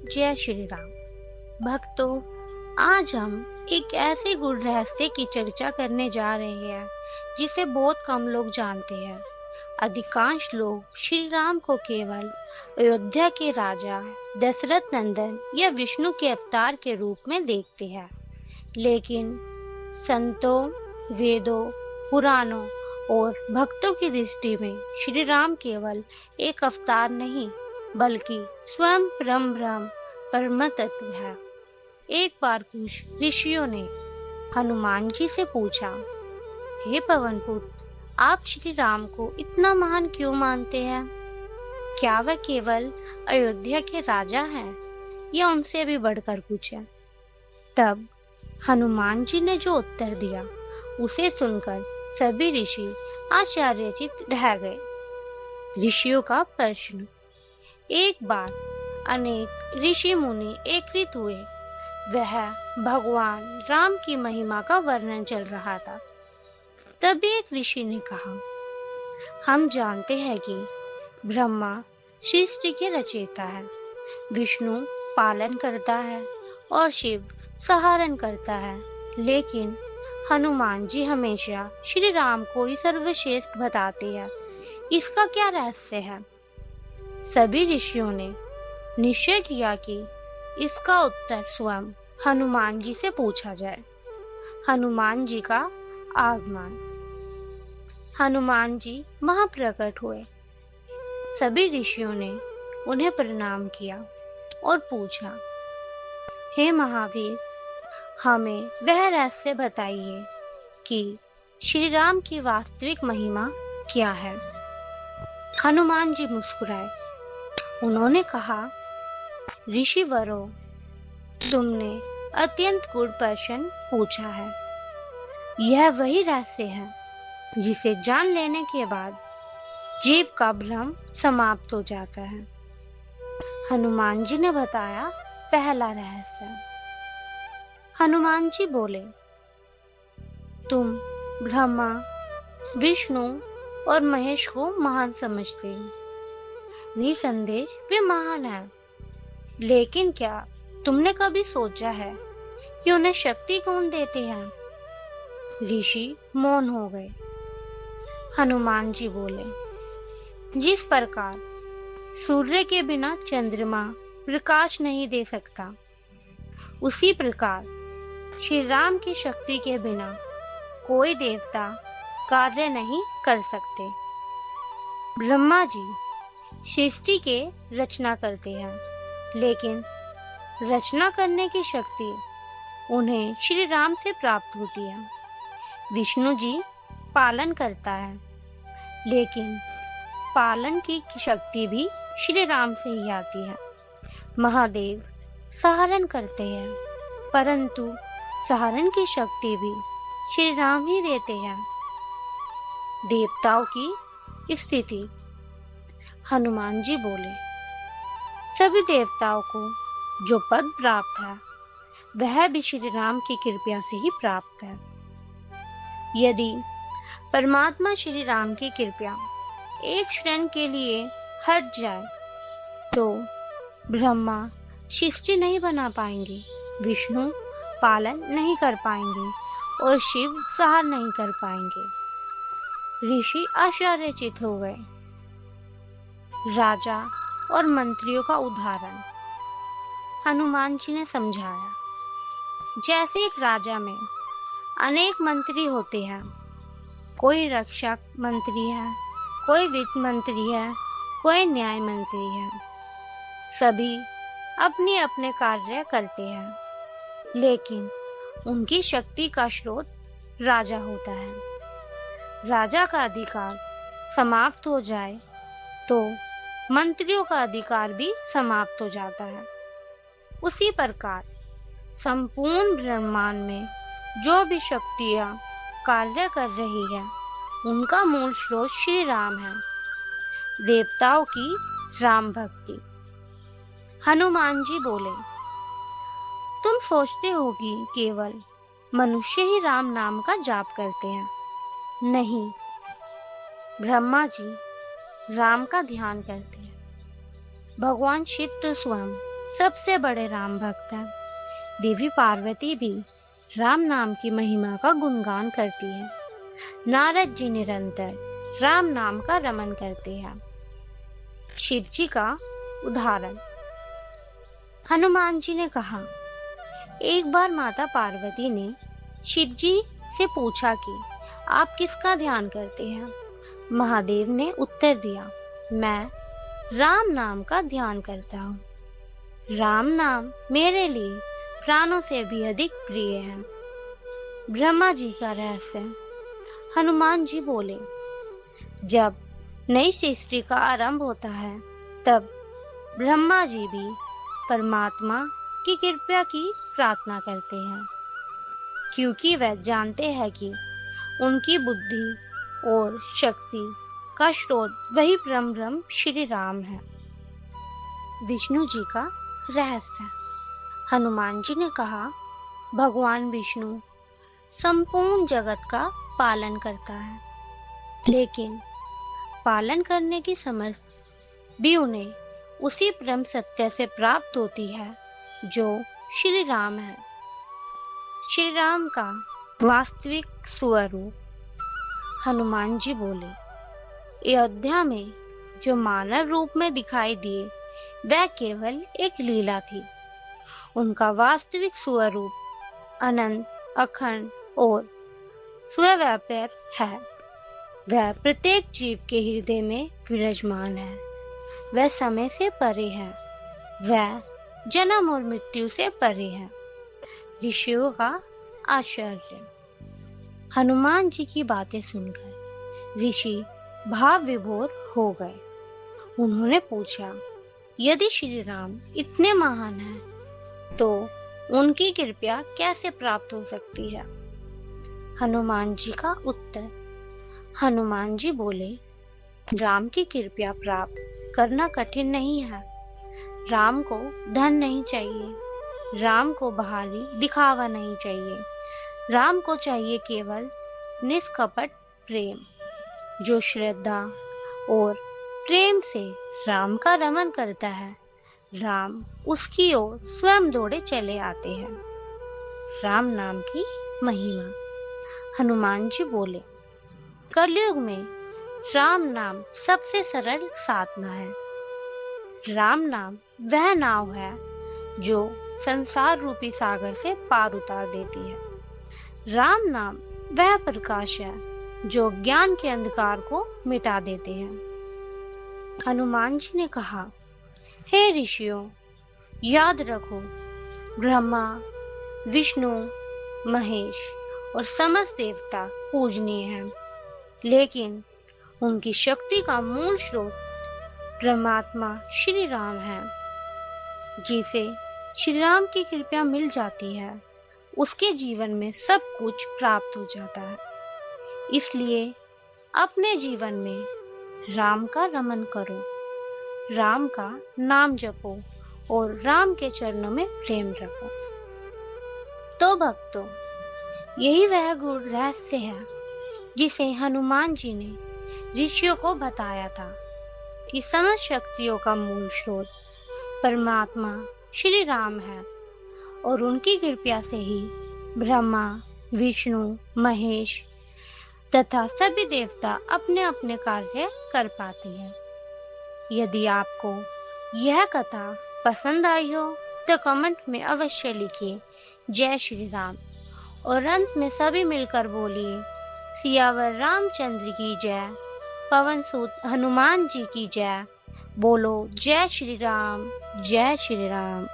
जय श्री राम। भक्तों, आज हम एक ऐसे गुड़ रहस्य की चर्चा करने जा रहे हैं जिसे बहुत कम लोग जानते हैं। अधिकांश लोग श्री राम को केवल अयोध्या के राजा, दशरथ नंदन या विष्णु के अवतार के रूप में देखते हैं, लेकिन संतों, वेदों, पुराणों और भक्तों की दृष्टि में श्री राम केवल एक अवतार नहीं, बल्कि स्वयं परम ब्रह्म परम तत्व है। एक बार कुछ ऋषियों ने हनुमान जी से पूछा, हे पवन पुत्र, आप श्री राम को इतना महान क्यों मानते हैं? क्या वह केवल अयोध्या के राजा हैं या उनसे भी बढ़कर कुछ है? तब हनुमान जी ने जो उत्तर दिया, उसे सुनकर सभी ऋषि आश्चर्यचकित रह गए। ऋषियों का प्रश्न। एक बार अनेक ऋषि मुनि एकत्रित हुए। वह भगवान राम की महिमा का वर्णन चल रहा था। तभी एक ऋषि ने कहा, हम जानते हैं कि ब्रह्मा सृष्टि के रचयिता है, विष्णु पालन करता है और शिव संहारण करता है, लेकिन हनुमान जी हमेशा श्री राम को ही सर्वश्रेष्ठ बताते हैं। इसका क्या रहस्य है? सभी ऋषियों ने निश्चय किया कि इसका उत्तर स्वयं हनुमान जी से पूछा जाए। हनुमान जी का आगमन। हनुमान जी वहां प्रकट हुए। सभी ऋषियों ने उन्हें प्रणाम किया और पूछा, हे महावीर, हमें वह रहस्य बताइए कि श्री राम की वास्तविक महिमा क्या है। हनुमान जी मुस्कुराए। उन्होंने कहा, ऋषिवरों, तुमने अत्यंत गूढ़ प्रश्न पूछा है। यह वही रहस्य है जिसे जान लेने के बाद जीव का भ्रम समाप्त हो जाता है। हनुमान जी ने बताया पहला रहस्य। हनुमान जी बोले, तुम ब्रह्मा, विष्णु और महेश को महान समझते हो। निसंदेह वे महान हैं, लेकिन क्या तुमने कभी सोचा है कि उन्हें शक्ति कौन देते हैं? ऋषि मौन हो गए। हनुमान जी बोले, जिस प्रकार सूर्य के बिना चंद्रमा प्रकाश नहीं दे सकता, उसी प्रकार श्री राम की शक्ति के बिना कोई देवता कार्य नहीं कर सकते। ब्रह्मा जी सृष्टि के रचना करते हैं, लेकिन रचना करने की शक्ति उन्हें श्री राम से प्राप्त होती है। विष्णु जी पालन करता है, लेकिन पालन की शक्ति भी श्री राम से ही आती है। महादेव संहारण करते हैं, परंतु संहारण की शक्ति भी श्री राम ही देते हैं। देवताओं की स्थिति। हनुमान जी बोले, सभी देवताओं को जो पद प्राप्त है, वह भी श्री राम की कृपा से ही प्राप्त है। यदि परमात्मा श्री राम की कृपा एक क्षण के लिए हट जाए, तो ब्रह्मा सृष्टि नहीं बना पाएंगे, विष्णु पालन नहीं कर पाएंगे और शिव संहार नहीं कर पाएंगे। ऋषि आश्चर्यचकित हो गए। राजा और मंत्रियों का उदाहरण। हनुमान जी ने समझाया, जैसे एक राजा में अनेक मंत्री होते हैं, कोई रक्षक मंत्री है, कोई वित्त मंत्री है, कोई न्याय मंत्री है। सभी अपने अपने कार्य करते हैं, लेकिन उनकी शक्ति का स्रोत राजा होता है। राजा का अधिकार समाप्त हो जाए तो मंत्रियों का अधिकार भी समाप्त हो जाता है। उसी प्रकार संपूर्ण ब्रह्मांड में जो भी शक्तियां कार्य कर रही है, उनका मूल स्रोत श्री राम है। देवताओं की राम भक्ति। हनुमान जी बोले, तुम सोचते हो कि केवल मनुष्य ही राम नाम का जाप करते हैं। नहीं, ब्रह्मा जी राम का ध्यान करते हैं। भगवान शिव तो स्वयं सबसे बड़े राम भक्त हैं। देवी पार्वती भी राम नाम की महिमा का गुणगान करती है। नारद जी निरंतर राम नाम का रमन करते हैं। शिव जी का उदाहरण। हनुमान जी ने कहा, एक बार माता पार्वती ने शिव जी से पूछा कि आप किसका ध्यान करते हैं। महादेव ने उत्तर दिया, मैं राम नाम का ध्यान करता हूँ। राम नाम मेरे लिए प्राणों से भी अधिक प्रिय है। ब्रह्मा जी का रहस्य। हनुमान जी बोले, जब नई सृष्टि का आरंभ होता है तब ब्रह्मा जी भी परमात्मा की कृपा की प्रार्थना करते हैं, क्योंकि वह जानते हैं कि उनकी बुद्धि और शक्ति का स्रोत वही परम ब्रह्म श्री राम है। विष्णु जी का रहस्य। हनुमान जी ने कहा, भगवान विष्णु संपूर्ण जगत का पालन करता है, लेकिन पालन करने की समझ भी उन्हें उसी परम सत्य से प्राप्त होती है जो श्री राम है। श्री राम का वास्तविक स्वरूप। हनुमान जी बोले, अयोध्या में जो मानव रूप में दिखाई दिए वह केवल एक लीला थी। उनका वास्तविक स्वरूप अनंत, अखंड और स्वव्यापक है। वह प्रत्येक जीव के हृदय में विराजमान है। वह समय से परे है। वह जन्म और मृत्यु से परे है। ऋषियों का आश्चर्य। हनुमान जी की बातें सुनकर ऋषि भाव विभोर हो गए। उन्होंने पूछा, यदि श्री राम इतने महान हैं, तो उनकी कृपा कैसे प्राप्त हो सकती है। हनुमान जी का उत्तर। हनुमान जी बोले, राम की कृपा प्राप्त करना कठिन नहीं है। राम को धन नहीं चाहिए। राम को बाहरी दिखावा नहीं चाहिए। राम को चाहिए केवल निष्कपट प्रेम। जो श्रद्धा और प्रेम से राम का रमन करता है, राम उसकी ओर स्वयं दौड़े चले आते हैं। राम नाम की महिमा। हनुमान जी बोले, कलयुग में राम नाम सबसे सरल साधना है। राम नाम वह नाव है जो संसार रूपी सागर से पार उतार देती है। राम नाम वह प्रकाश है जो ज्ञान के अंधकार को मिटा देते हैं। हनुमान जी ने कहा, हे ऋषियों, याद रखो, ब्रह्मा, विष्णु, महेश और समस्त देवता पूजनीय हैं, लेकिन उनकी शक्ति का मूल स्रोत परमात्मा श्री राम है। जिसे श्री राम की कृपा मिल जाती है, उसके जीवन में सब कुछ प्राप्त हो जाता है। इसलिए अपने जीवन में राम का रमन करो, राम का नाम जपो और राम के चरणों में प्रेम रखो। तो भक्तों, यही वह गूढ़ रहस्य है जिसे हनुमान जी ने ऋषियों को बताया था कि समस्त शक्तियों का मूल स्रोत परमात्मा श्री राम है और उनकी कृपा से ही ब्रह्मा, विष्णु, महेश तथा सभी देवता अपने अपने कार्य कर पाते हैं। यदि आपको यह कथा पसंद आई हो तो कमेंट में अवश्य लिखिए जय श्री राम और अंत में सभी मिलकर बोलिए सियावर रामचंद्र की जय, पवन सुत हनुमान जी की जय। बोलो जय श्री राम, जय श्री राम।